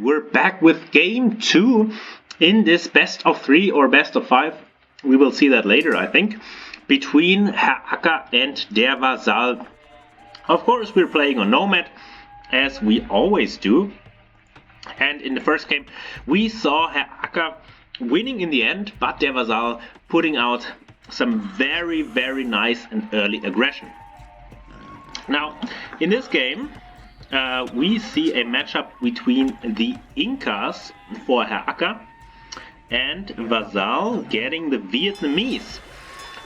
we're back with game 2 in this best of 3 or best of 5. We will see that later, I think, between Herr Acker and der Vasall. Of course, we're playing on Nomad, as we always do. And in the first game, we saw Herr Acker winning in the end, but der Vasall putting out some very, very nice and early aggression. Now, in this game, we see a matchup between the Incas for Herr Acker and Vasall getting the Vietnamese.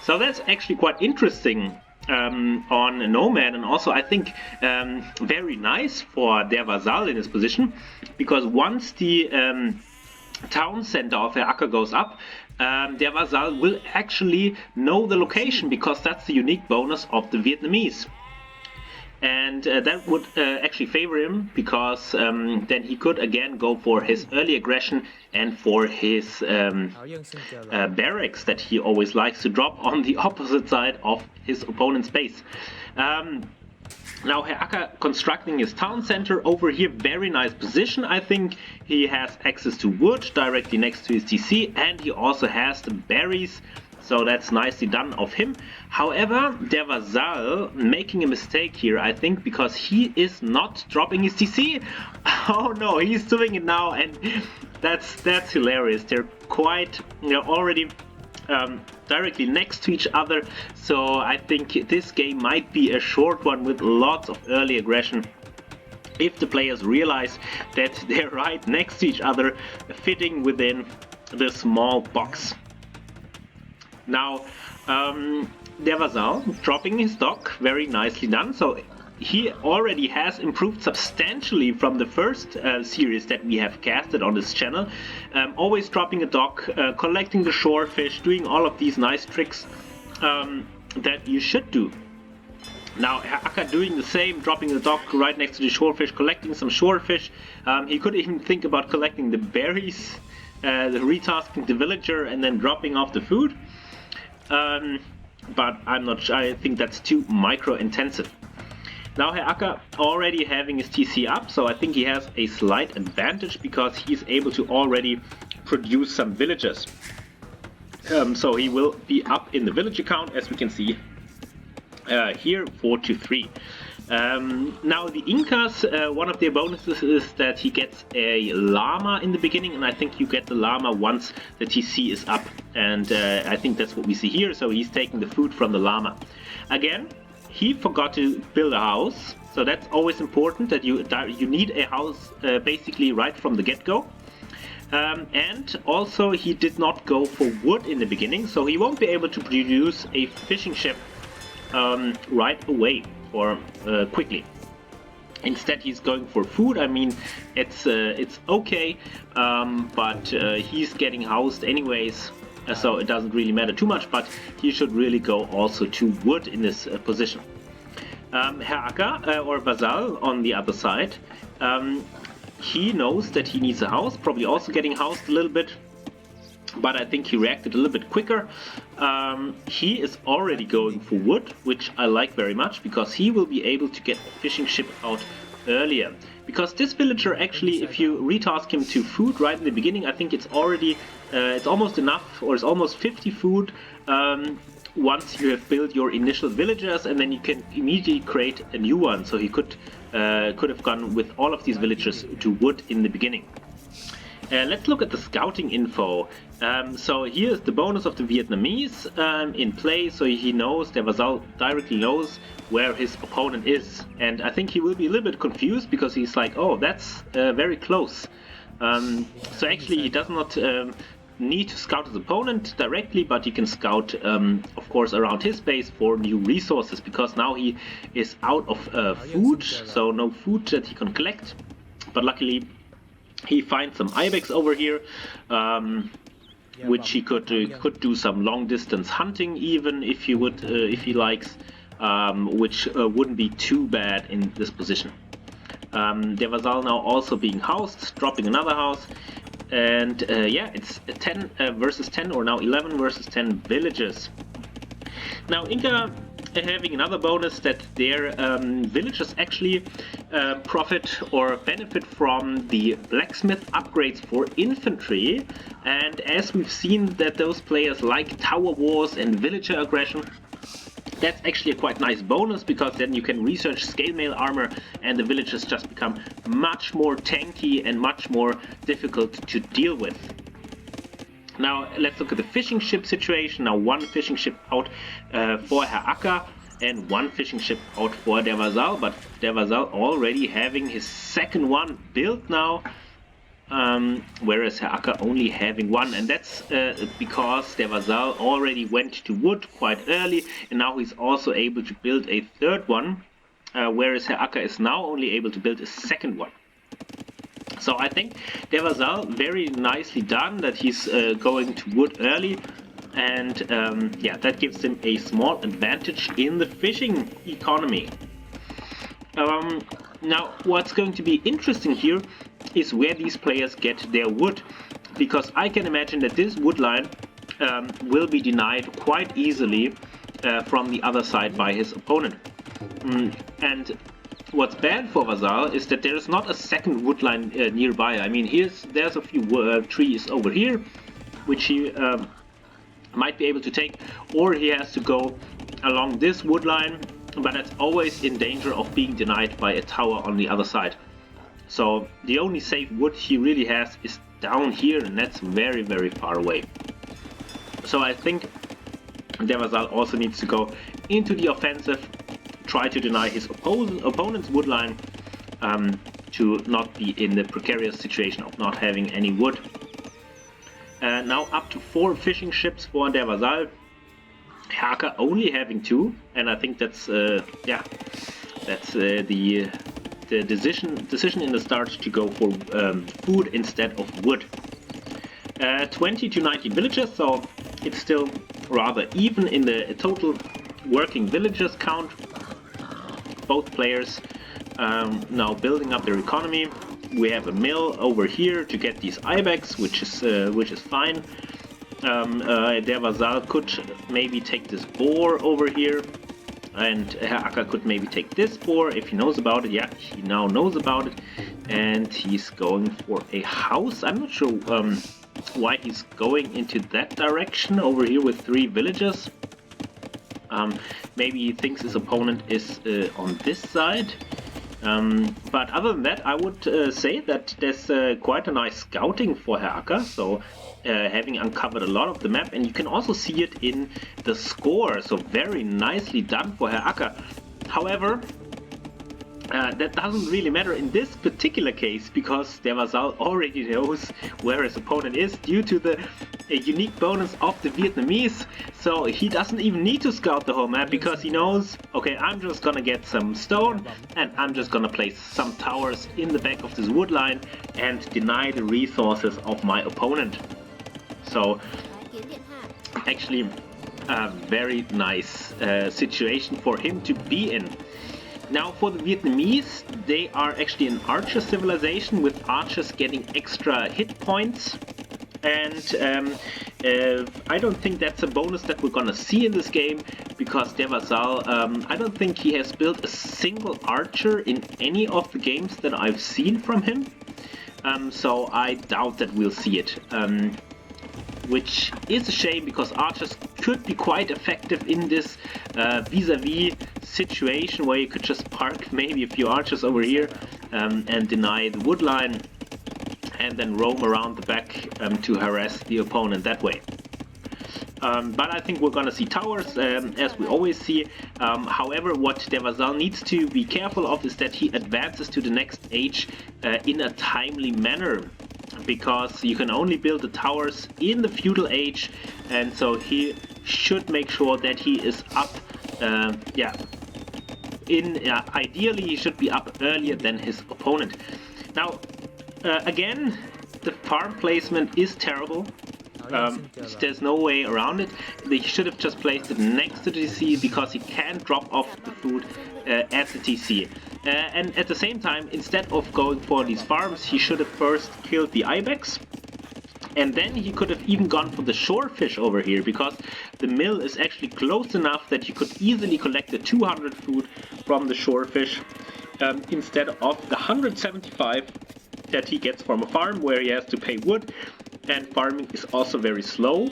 So that's actually quite interesting on Nomad, and also I think very nice for der Vasall in his position, because once the town center of Herr Acker goes up, der Vasall will actually know the location, because that's the unique bonus of the Vietnamese. And that would actually favor him, because then he could again go for his early aggression and for his barracks that he always likes to drop on the opposite side of his opponent's base. Now Herr Acker constructing his town center over here, very nice position. I think he has access to wood directly next to his TC, and he also has the berries. So that's nicely done of him. However, der Vasall making a mistake here, I think, because he is not dropping his TC. Oh no, he's doing it now, and that's hilarious. They're quite, already directly next to each other. So I think this game might be a short one with lots of early aggression, if the players realize that they're right next to each other, fitting within the small box. Now, der Vasall dropping his dock, very nicely done. So he already has improved substantially from the first series that we have casted on this channel. Always dropping a dock, collecting the shore fish, doing all of these nice tricks that you should do. Now Herr Acker doing the same, dropping the dock right next to the shore fish, collecting some shore fish. He could even think about collecting the berries, retasking the villager, and then dropping off the food. But I'm not sure. I think that's too micro intensive. Now Herr Acker already having his TC up, so I think he has a slight advantage, because he's able to already produce some villagers. So he will be up in the village account, as we can see here, 4-3. Now the Incas, one of their bonuses is that he gets a llama in the beginning, and I think you get the llama once the TC is up, and I think that's what we see here. So he's taking the food from the llama. Again, he forgot to build a house, so that's always important, that you need a house basically right from the get-go. And also he did not go for wood in the beginning, so he won't be able to produce a fishing ship right away or quickly. Instead he's going for food. I mean, it's okay, but he's getting housed anyways, so it doesn't really matter too much, but he should really go also to wood in this position. Herr Acker or Vasall on the other side, he knows that he needs a house, probably also getting housed a little bit, but I think he reacted a little bit quicker. He is already going for wood, which I like very much, because he will be able to get a fishing ship out earlier. Because this villager actually, if you retask him to food right in the beginning, I think it's already, it's almost enough, or it's almost 50 food once you have built your initial villagers, and then you can immediately create a new one. So he could have gone with all of these villagers to wood in the beginning. Let's look at the scouting info. So here's the bonus of the Vietnamese in play, so he knows, der Vasall directly knows where his opponent is. And I think he will be a little bit confused, because he's like, oh, that's very close. So actually he does not need to scout his opponent directly, but he can scout, of course, around his base for new resources, because now he is out of food, so no food that he can collect. But luckily he finds some ibex over here, which he could do some long distance hunting, even if he would, if he likes, which wouldn't be too bad in this position. Der Vasall now also being housed, dropping another house, and yeah, it's 10 versus 10, or now 11 versus 10 villages. Now Inca having another bonus that their villagers actually profit or benefit from the blacksmith upgrades for infantry. And as we've seen that those players like tower wars and villager aggression, that's actually a quite nice bonus, because then you can research scale mail armor and the villagers just become much more tanky and much more difficult to deal with. Now let's look at the fishing ship situation. Now one fishing ship out for Herr Acker and one fishing ship out for der Vasall, but der Vasall already having his second one built now, whereas Herr Acker only having one, and that's because der Vasall already went to wood quite early, and now he's also able to build a third one, whereas Herr Acker is now only able to build a second one. So I think der Vasall very nicely done that he's going to wood early, and yeah, that gives him a small advantage in the fishing economy. Now what's going to be interesting here is where these players get their wood, because I can imagine that this wood line will be denied quite easily from the other side by his opponent. And what's bad for Vasall is that there is not a second wood line nearby. I mean, there's a few trees over here, which he might be able to take, or he has to go along this wood line, but that's always in danger of being denied by a tower on the other side. So the only safe wood he really has is down here, and that's very, very far away. So I think der Vasall also needs to go into the offensive, try to deny his opponent's wood line to not be in the precarious situation of not having any wood. Now up to 4 fishing ships for der Vasall. Herr Acker only having 2, and I think that's yeah, that's the decision in the start to go for food instead of wood. 20 to 19 villagers, so it's still rather even in the total working villagers count. Both players now building up their economy. We have a mill over here to get these ibex, which is fine. Der Vasall could maybe take this boar over here, and Herr Acker could maybe take this boar if he knows about it. Yeah, he now knows about it, and he's going for a house. I'm not sure why he's going into that direction over here with 3 villagers. Maybe he thinks his opponent is on this side. But other than that, I would say that there's quite a nice scouting for Herr Acker, so having uncovered a lot of the map, and you can also see it in the score, so very nicely done for Herr Acker. However, that doesn't really matter in this particular case, because der Vasall already knows where his opponent is due to the unique bonus of the Vietnamese, so he doesn't even need to scout the whole map, because he knows, okay, I'm just gonna get some stone and I'm just gonna place some towers in the back of this wood line and deny the resources of my opponent. So actually a very nice situation for him to be in. Now for the Vietnamese, they are actually an archer civilization, with archers getting extra hit points, and I don't think that's a bonus that we're gonna see in this game, because der Vasall, I don't think he has built a single archer in any of the games that I've seen from him, so I doubt that we'll see it. Which is a shame, because archers could be quite effective in this vis-a-vis situation, where you could just park maybe a few archers over here and deny the wood line, and then roam around the back to harass the opponent that way. But I think we're gonna see towers, as we always see. However, what der Vasall needs to be careful of is that he advances to the next age in a timely manner, because you can only build the towers in the feudal age, and so he should make sure that he is up, yeah, ideally he should be up earlier than his opponent. Now again, the farm placement is terrible. There's no way around it. He should have just placed it next to the TC, because he can't drop off the food at the TC. And at the same time, instead of going for these farms, he should have first killed the ibex And then he could have even gone for the shorefish over here, because the mill is actually close enough that you could easily collect the 200 food from the shorefish instead of the 175 that he gets from a farm where he has to pay wood, and farming is also very slow,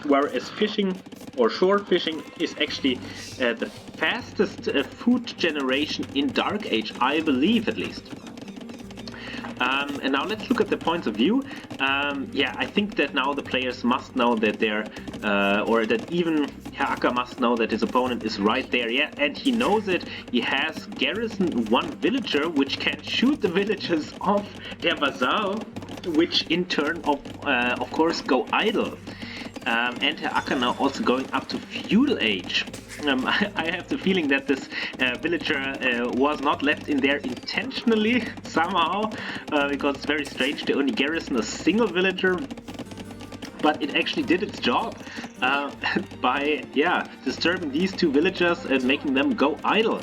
whereas fishing or shore fishing is actually the fastest food generation in Dark Age, I believe, at least. And now let's look at the points of view. Yeah, I think that now the players must know that they're, or that even Herr Acker must know that his opponent is right there. Yeah, and he knows it. He has garrisoned one villager, which can shoot the villagers of their Vasall, which in turn, of course, go idle. And Herr Acker now also going up to feudal age. I have the feeling that this villager was not left in there intentionally somehow, because it's very strange to only garrison a single villager, but it actually did its job by, yeah, disturbing these two villagers and making them go idle.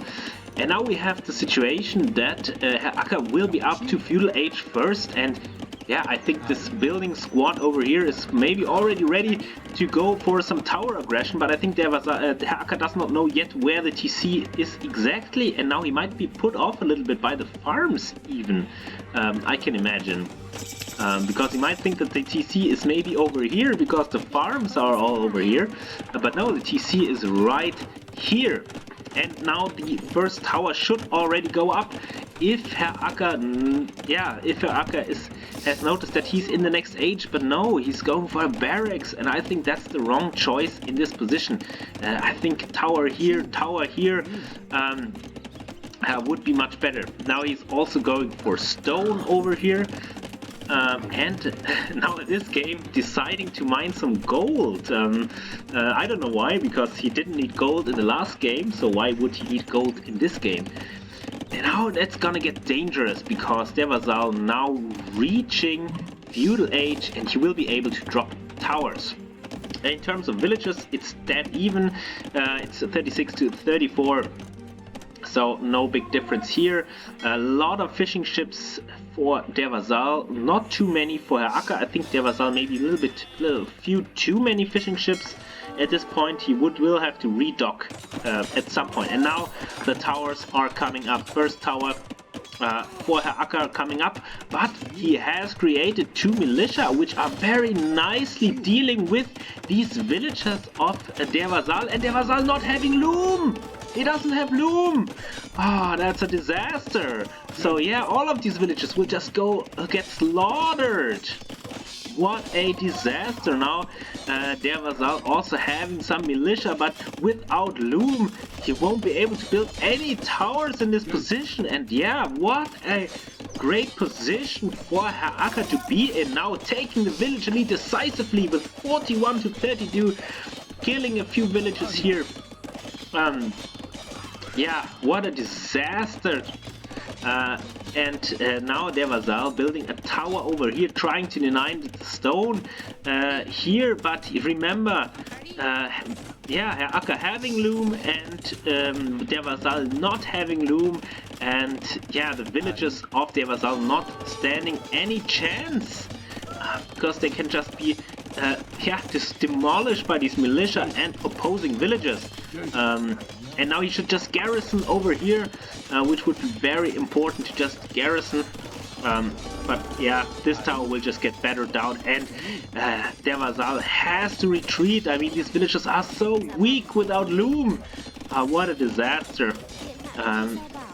And now we have the situation that Herr Acker will be up to feudal age first, and yeah, I think this building squad over here is maybe already ready to go for some tower aggression, but I think Herr Acker does not know yet where the TC is exactly, and now he might be put off a little bit by the farms even, I can imagine. Because he might think that the TC is maybe over here because the farms are all over here, but no, the TC is right here. And now the first tower should already go up if Herr Acker, if Herr Acker has noticed that he's in the next age, but no, he's going for a barracks, and I think that's the wrong choice in this position. I think tower here would be much better. Now he's also going for stone over here. And now in this game deciding to mine some gold. I don't know why, because he didn't need gold in the last game, so why would he need gold in this game? And now that's gonna get dangerous, because der Vasall now reaching feudal age and he will be able to drop towers. And in terms of villages, it's dead even. It's 36 to 34. So no big difference here. A lot of fishing ships for der Vasall, not too many for Herr Acker. I think der Vasall maybe a few too many fishing ships at this point. He will have to redock at some point. And now the towers are coming up. First tower for Herr Acker coming up, but he has created two militia which are very nicely dealing with these villagers of der Vasall, and der Vasall not having loom. He doesn't have loom. Ah, that's a disaster. So yeah, all of these villages will just get slaughtered. What a disaster. Now der Vasall also having some militia, but without loom he won't be able to build any towers in this position. And yeah, what a great position for Herr Acker to be in, now taking the village lead decisively with 41 to 32, killing a few villages here. Yeah, what a disaster. And now der Vasall building a tower over here, trying to deny the stone here, but remember, yeah, Herr Acker having loom and der Vasall not having loom, and yeah, the villagers of der Vasall not standing any chance, because they can just be just demolished by these militia and opposing villagers. And now he should just garrison over here, which would be very important to just garrison. But yeah, this tower will just get battered down, and der Vasall has to retreat. I mean, these villagers are so weak without loom. What a disaster.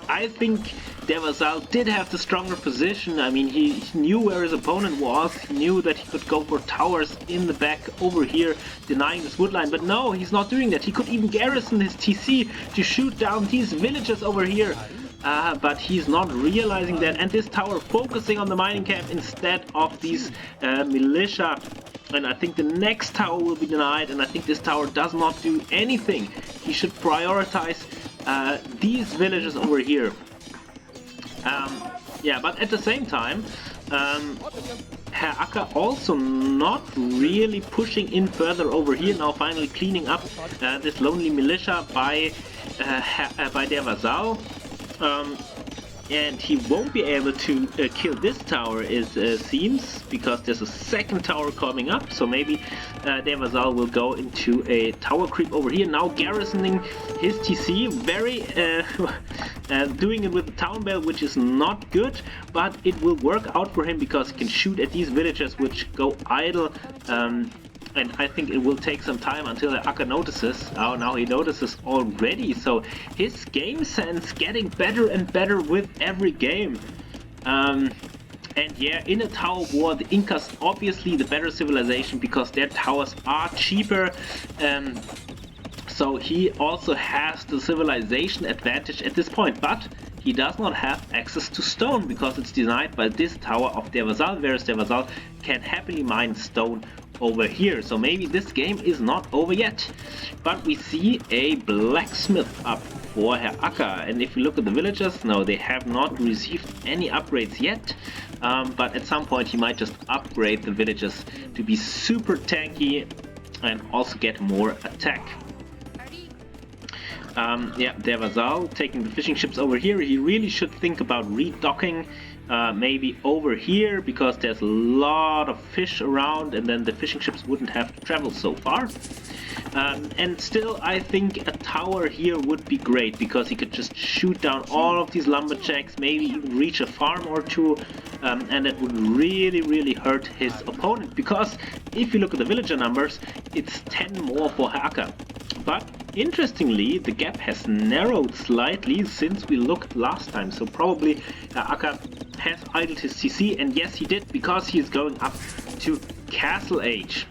I think der Vasall did have the stronger position. I mean, he knew where his opponent was. He knew that he could go for towers in the back over here, denying this wood line. But no, he's not doing that. He could even garrison his TC to shoot down these villagers over here. But he's not realizing that. And this tower focusing on the mining camp instead of these militia. And I think the next tower will be denied. And I think this tower does not do anything. He should prioritize these villagers over here. Yeah, but at the same time, Herr Acker also not really pushing in further over here, now finally cleaning up this lonely militia by der Vasall. And he won't be able to kill this tower, it seems, because there's a second tower coming up. So maybe der Vasall will go into a tower creep over here. Now garrisoning his TC, very doing it with the town bell, which is not good, but it will work out for him because he can shoot at these villagers which go idle. And I think it will take some time until Herr Acker notices. Oh, now he notices already. So his game sense getting better and better with every game. And yeah, in a tower war, the Incas obviously the better civilization because their towers are cheaper. So he also has the civilization advantage at this point. But he does not have access to stone because it's denied by this tower of der Vasall, whereas der Vasall can happily mine stone over here. So maybe this game is not over yet. But we see a blacksmith up for Herr Acker. And if you look at the villagers, no, they have not received any upgrades yet. But at some point he might just upgrade the villagers to be super tanky and also get more attack. Yeah, der Vasall taking the fishing ships over here. He really should think about redocking maybe over here because there's a lot of fish around and then the fishing ships wouldn't have to travel so far. And still I think a tower here would be great because he could just shoot down all of these lumberjacks, maybe even reach a farm or two, and that would really hurt his opponent because if you look at the villager numbers, it's 10 more for Herr Acker. But interestingly, the gap has narrowed slightly since we looked last time, so probably Herr Acker has idled his CC, and yes he did, because he is going up to Castle Age.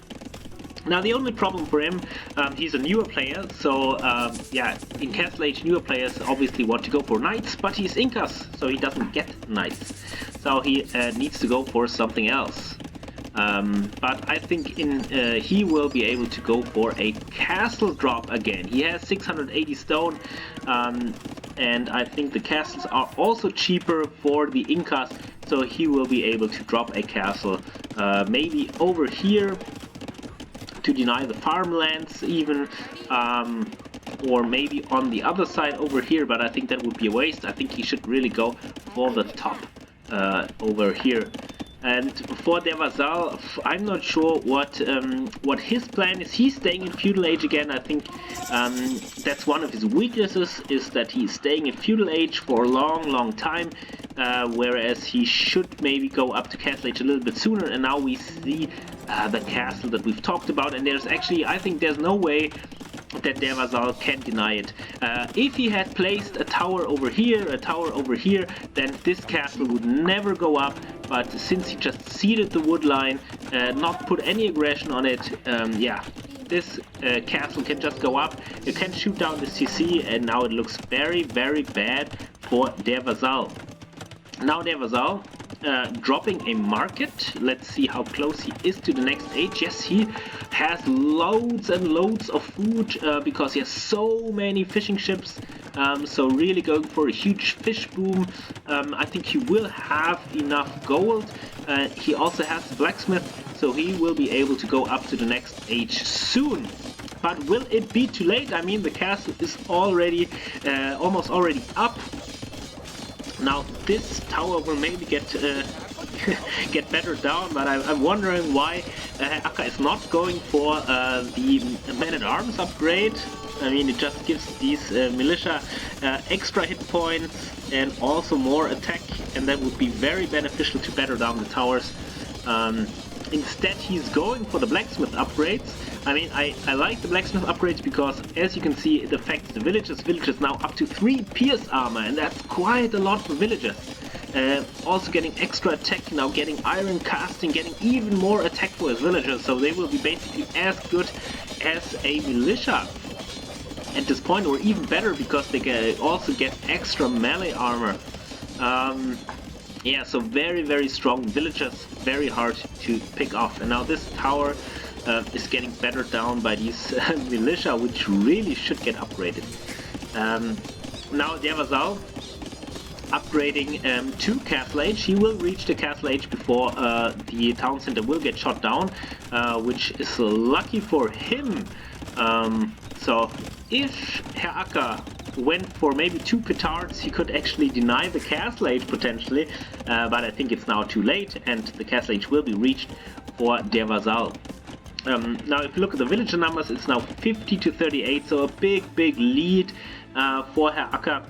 Now the only problem for him, he's a newer player, so yeah, in Castle Age newer players obviously want to go for knights, but he's Incas, so he doesn't get knights, so he needs to go for something else. But I think he will be able to go for a castle drop again. He has 680 stone, and I think the castles are also cheaper for the Incas, so he will be able to drop a castle maybe over here to deny the farmlands even, or maybe on the other side over here, but I think that would be a waste. I think he should really go for the top over here. And for der Vasall, I'm not sure what his plan is. He's staying in feudal age again. I think that's one of his weaknesses, is that he's staying in feudal age for a long time, whereas he should maybe go up to castle age a little bit sooner. And now we see the castle that we've talked about, and there's actually, I think there's no way that der Vasall can deny it. If he had placed a tower over here, then this castle would never go up, but since he just ceded the wood line, not put any aggression on it, yeah, this castle can just go up. You can shoot down the CC, and now it looks very bad for der Vasall. Now der Vasall dropping a market. Let's see how close he is to the next age. Yes, he has loads and loads of food because he has so many fishing ships. So really going for a huge fish boom. I think he will have enough gold. He also has the blacksmith, so he will be able to go up to the next age soon. But will it be too late? I mean, the castle is already almost already up. Now this tower will maybe get get better down, but I'm wondering why Acker is not going for the man-at-arms upgrade. I mean, it just gives these militia extra hit points and also more attack, and that would be very beneficial to batter down the towers. Instead, he's going for the blacksmith upgrades. I mean, I like the blacksmith upgrades because, as you can see, it affects the villagers. Villagers now up to 3 pierce armor, and that's quite a lot for villagers. Also getting extra attack, now getting iron casting, getting even more attack for his villagers, so they will be basically as good as a militia at this point, or even better, because they also get extra melee armor. Yeah, so very strong villagers, very hard to pick off. And now this tower is getting better down by these militia, which really should get upgraded. Now der Vasall upgrading to Castle Age. He will reach the Castle Age before the town center will get shot down, which is lucky for him. So if Herr Acker went for maybe 2 petards, he could actually deny the castle age potentially, but I think it's now too late and the castle age will be reached for Der Vasall. Now if you look at the villager numbers, it's now 50 to 38, so a big lead for Herr Acker,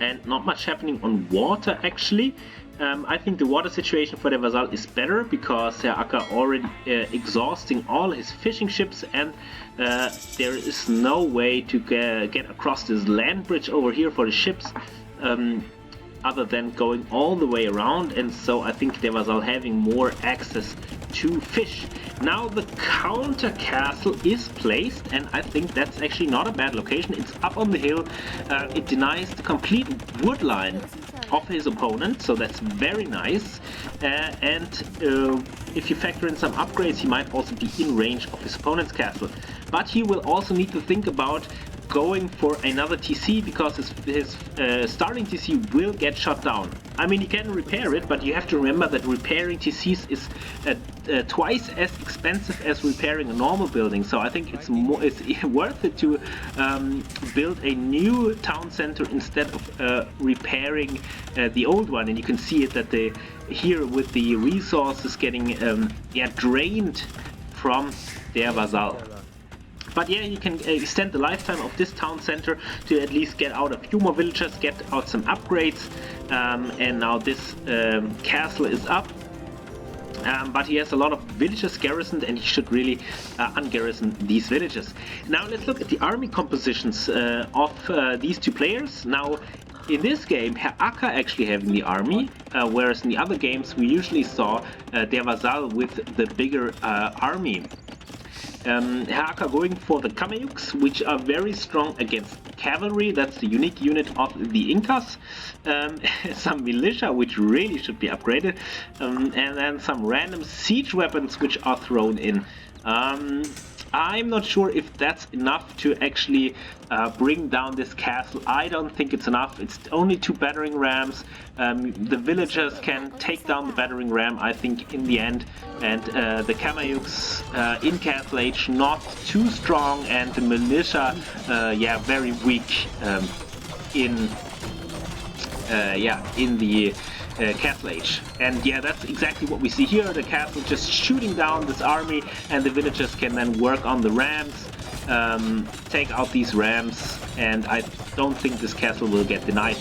and not much happening on water actually. I think the water situation for the Vasall is better because Herr Acker already exhausting all his fishing ships, and there is no way to get across this land bridge over here for the ships other than going all the way around, and so I think the Vasall having more access to fish. Now the counter castle is placed, and I think that's actually not a bad location. It's up on the hill. It denies the complete wood line of his opponent, so that's very nice. And if you factor in some upgrades, he might also be in range of his opponent's castle. But he will also need to think about going for another TC because his starting TC will get shut down. I mean, he can repair it, but you have to remember that repairing TCs is twice as expensive as repairing a normal building. So I think it's worth it to build a new town center instead of repairing the old one. And you can see it that here with the resources getting drained from their Vasall. But yeah, you can extend the lifetime of this town center to at least get out a few more villagers, get out some upgrades, and now this castle is up. But he has a lot of villagers garrisoned, and he should really ungarrison these villages. Now let's look at the army compositions of these two players. Now in this game, Herr Acker actually having the army, whereas in the other games we usually saw Der Vasall with the bigger army. Herr Acker going for the Kameyuks, which are very strong against cavalry. That's the unique unit of the Incas. Some militia, which really should be upgraded, and then some random siege weapons which are thrown in. I'm not sure if that's enough to actually bring down this castle. I don't think it's enough. It's only 2 battering rams. The villagers can take down the battering ram, I think, in the end. And the Kameyuks in castle age not too strong, and the militia, very weak in the castle age. And yeah, that's exactly what we see here. The castle just shooting down this army, and the villagers can then work on the rams, take out these rams, and I don't think this castle will get denied.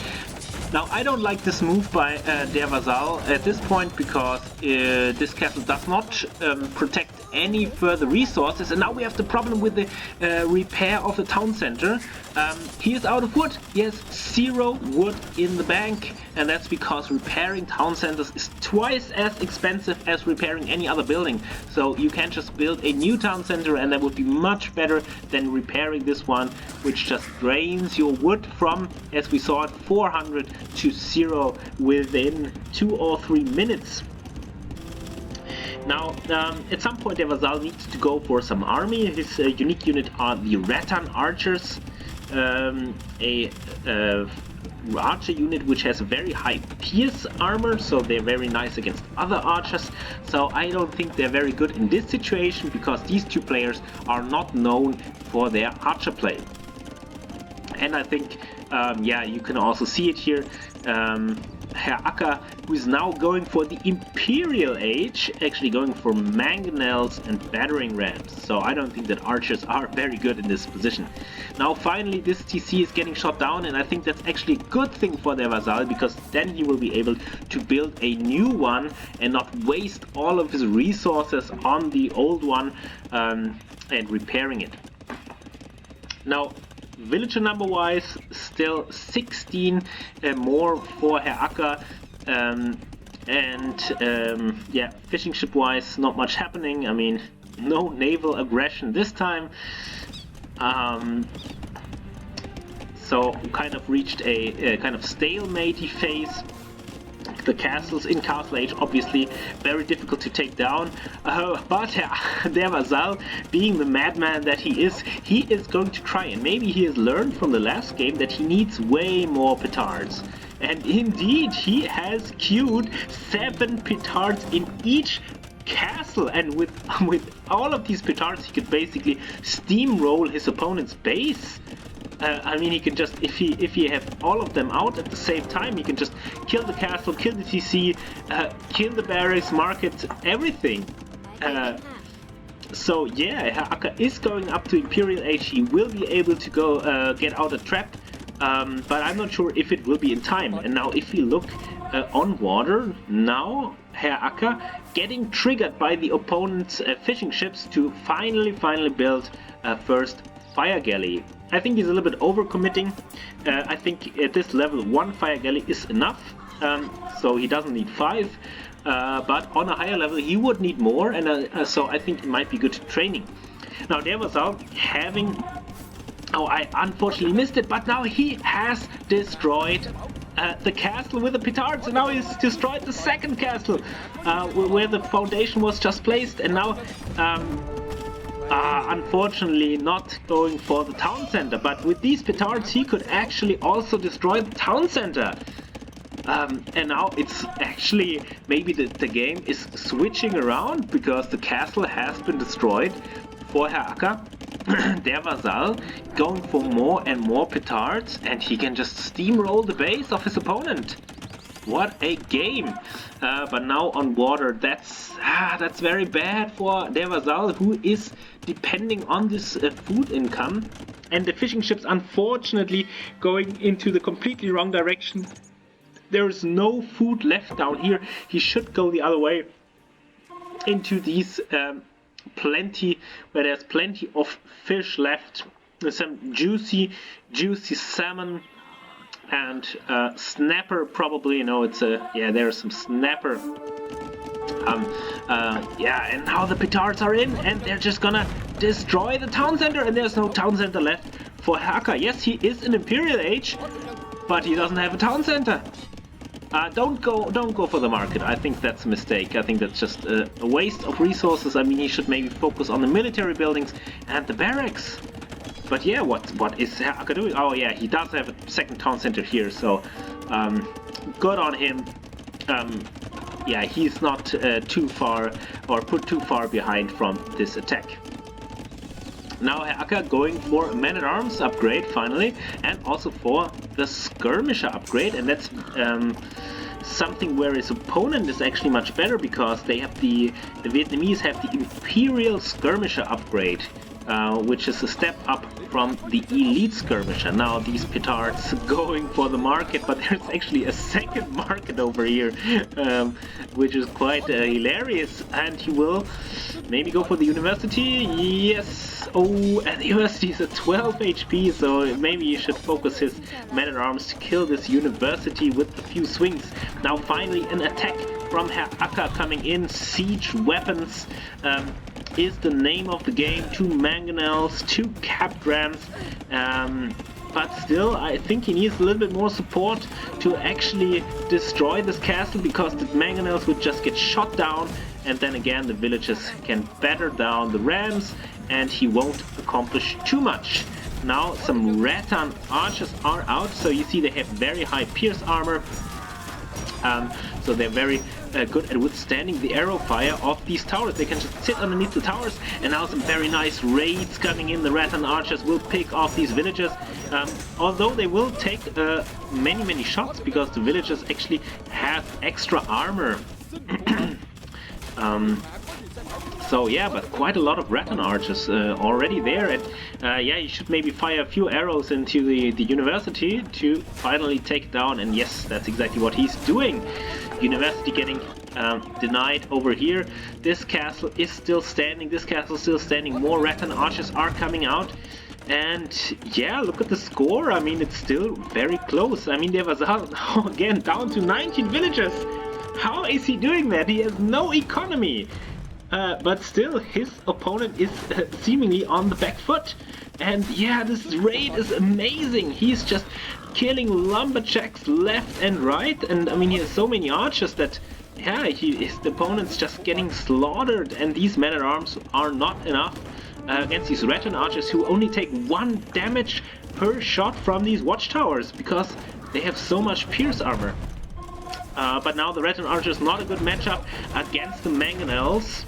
Now, I don't like this move by Der Vasall at this point because this castle does not protect any further resources, and now we have the problem with the repair of the town center. He is out of wood. He has 0 wood in the bank, and that's because repairing town centers is twice as expensive as repairing any other building. So you can just build a new town center, and that would be much better than repairing this one, which just drains your wood from, as we saw it, 400 to 0 within 2 or 3 minutes. Now, at some point, Der Vasall needs to go for some army. His unique unit are the Rattan archers, a archer unit which has a very high pierce armor, so they're very nice against other archers. So I don't think they're very good in this situation because these two players are not known for their archer play. And I think, you can also see it here. Herr Acker, who is now going for the Imperial Age, actually going for mangonels and battering rams. So I don't think that archers are very good in this position. Now finally this TC is getting shot down, and I think that's actually a good thing for their Vasall, because then he will be able to build a new one and not waste all of his resources on the old one and repairing it. Now, villager number wise, still 16 more for Herr Acker, fishing ship wise, not much happening. I mean, no naval aggression this time, so kind of reached a kind of stalemate phase. The castles in Castle Age obviously very difficult to take down, but Der Vasall, being the madman that he is going to try, and maybe he has learned from the last game that he needs way more petards. And indeed, he has queued 7 petards in each castle, and with all of these petards he could basically steamroll his opponent's base. I mean, he can just, if he have all of them out at the same time, he can just kill the castle, kill the TC, kill the barracks, market, everything. So yeah, Herr Acker is going up to Imperial Age. He will be able to go get out a trap, but I'm not sure if it will be in time. And now if we look on water, now Herr Acker getting triggered by the opponent's fishing ships to finally build first fire galley. I think he's a little bit overcommitting. I think at this level 1 fire galley is enough, so he doesn't need 5. But on a higher level he would need more, and so I think it might be good training. Now there was out having... Oh, I unfortunately missed it, but now he has destroyed the castle with the petards, and now he's destroyed the second castle where the foundation was just placed, and now unfortunately not going for the town center, but with these petards he could actually also destroy the town center. And now it's actually, maybe the game is switching around because the castle has been destroyed for Herr Acker. Der Vasall going for more and more petards, and he can just steamroll the base of his opponent. What a game! But now on water, that's very bad for Der Vasall, who is depending on this food income. And the fishing ships, unfortunately, going into the completely wrong direction. There is no food left down here. He should go the other way into these where there's plenty of fish left. There's some juicy salmon and snapper, probably. You know, it's a there's some snapper. And now the petards are in, and they're just gonna destroy the town center, and there's no town center left for Herr Acker. Yes, he is in Imperial Age, but he doesn't have a town center. Don't go for the market. I think that's a mistake. I think that's just a waste of resources. I mean, he should maybe focus on the military buildings and the barracks. But yeah, what is Herr Acker doing? Oh yeah, he does have a second town center here, so good on him. Yeah, he's not too far or put too far behind from this attack. Now Herr Acker going for Man-at-Arms upgrade finally, and also for the Skirmisher upgrade, and that's something where his opponent is actually much better, because they have the Vietnamese have the Imperial Skirmisher upgrade, which is a step up from the Elite Skirmisher. Now these petards going for the market, but there's actually a second market over here, which is quite hilarious, and he will maybe go for the university. Yes. Oh, and the university is at 12 HP, so maybe he should focus his man-at-arms to kill this university with a few swings. Now finally an attack from Herr Acker coming in. Siege weapons is the name of the game. 2 mangonels, 2 capdrans, but still I think he needs a little bit more support to actually destroy this castle, because the mangonels would just get shot down, and then again the villagers can batter down the rams and he won't accomplish too much. Now some rattan archers are out, so you see they have very high pierce armor, so they're very good at withstanding the arrow fire of these towers. They can just sit underneath the towers, and now some very nice raids coming in. The rattan archers will pick off these villagers, although they will take many shots, because the villagers actually have extra armor. So yeah, but quite a lot of rattan archers already there, and yeah, you should maybe fire a few arrows into the university to finally take it down, and yes, that's exactly what he's doing. University getting denied over here. This castle is still standing, this castle is still standing, more rattan archers are coming out, and yeah, look at the score. I mean, it's still very close. I mean, there was again down to 19 villagers. How is he doing that? He has no economy. But still, his opponent is seemingly on the back foot. And yeah, this raid is amazing. He's just killing lumberjacks left and right. And I mean, he has so many archers that, yeah, his opponent's just getting slaughtered. And these men-at-arms are not enough against these rattan archers, who only take 1 damage per shot from these watchtowers, because they have so much pierce armor. But now the rattan archer is not a good matchup against the mangonels.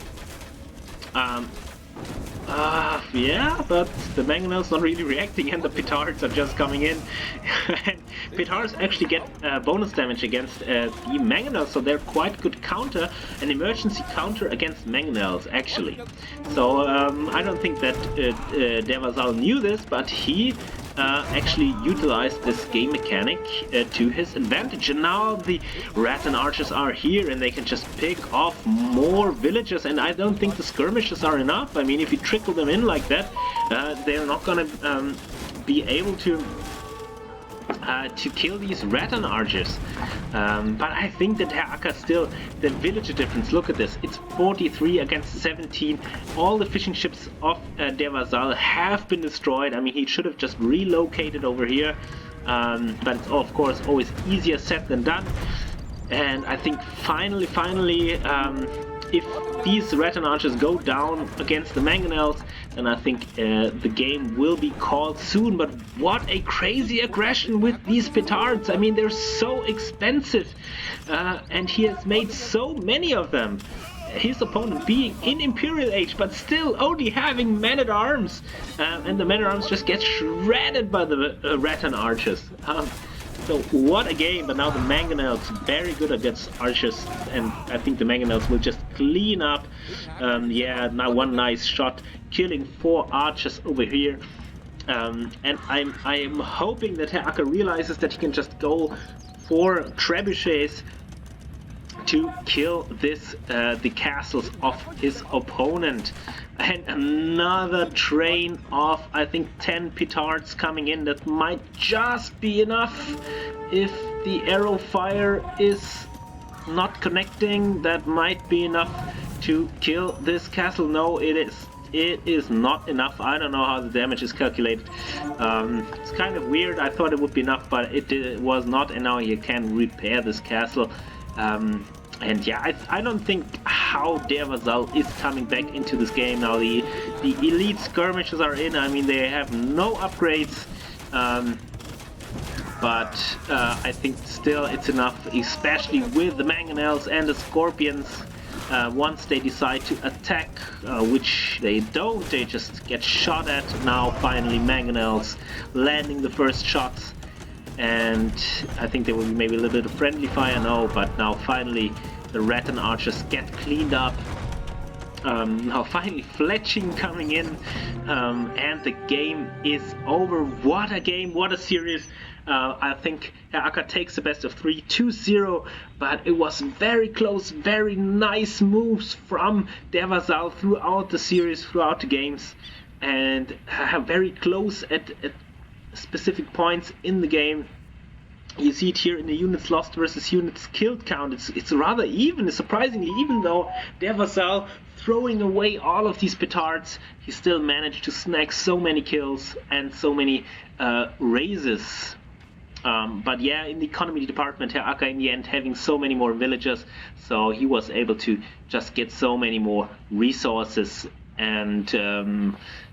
Yeah, but the mangonels not really reacting and the petards are just coming in. And petards actually get bonus damage against the mangonels, so they're quite good counter, an emergency counter against mangonels actually. So I don't think that Der Vasall knew this, but he actually utilized this game mechanic to his advantage, and now the Rattan archers are here and they can just pick off more villagers, and I don't think the skirmishes are enough. I mean, if you trickle them in like that, they're not gonna be able to kill these Rattan archers. But I think that Herr Acker still, the villager difference, look at this, it's 43 against 17. All the fishing ships of Der Vasall have been destroyed. I mean, he should have just relocated over here, but it's of course always easier said than done. And I think finally, if these Rattan archers go down against the mangonels, then I think the game will be called soon. But what a crazy aggression with these petards! I mean, they're so expensive, and he has made so many of them. His opponent being in Imperial Age, but still only having men-at-arms, and the men-at-arms just get shredded by the Rattan archers. So what a game, but now the mangonels very good against archers, and I think the mangonels will just clean up. Yeah, now one nice shot, killing 4 archers over here. And I'm hoping that Herr Acker realizes that he can just go for trebuchets to kill this the castles of his opponent. And another train of, I think, 10 petards coming in. That might just be enough. If the arrow fire is not connecting, that might be enough to kill this castle. No, it is not enough. I don't know how the damage is calculated. It's kind of weird. I thought it would be enough, but it was not, and now you can repair this castle. And yeah, I don't think how Der Vasall is coming back into this game now. The elite skirmishers are in. I mean, they have no upgrades, but I think still it's enough, especially with the mangonels and the scorpions. Once they decide to attack, which they don't, they just get shot at. Now finally mangonels landing the first shots. And I think there will be maybe a little bit of friendly fire, no, but now finally the Rattan archers get cleaned up. Now finally fletching coming in, and the game is over. What a game, what a series. I think Herr Acker takes the best of 3, 2-0, but it was very close, very nice moves from Der Vasall throughout the series, throughout the games, and very close at specific points in the game. You see it here in the units lost versus units killed count. It's rather even, surprisingly, even though Der Vasall throwing away all of these petards, he still managed to snag so many kills and so many raises. But yeah, in the economy department, Herr Acker in the end having so many more villagers, so he was able to just get so many more resources, and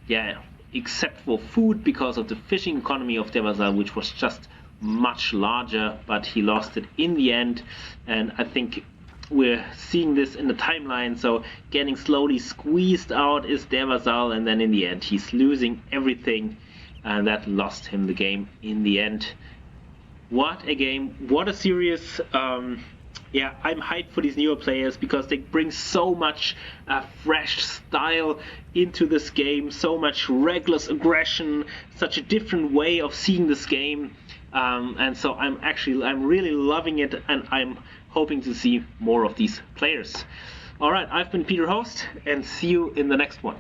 yeah, except for food because of the fishing economy of Der Vasall, which was just much larger, but he lost it in the end. And I think we're seeing this in the timeline, so getting slowly squeezed out is Der Vasall, and then in the end he's losing everything, and that lost him the game in the end. What a game, what a series. Yeah, I'm hyped for these newer players because they bring so much fresh style into this game, so much reckless aggression, such a different way of seeing this game. And so I'm really loving it, and I'm hoping to see more of these players. Alright, I've been Peter Host, and see you in the next one.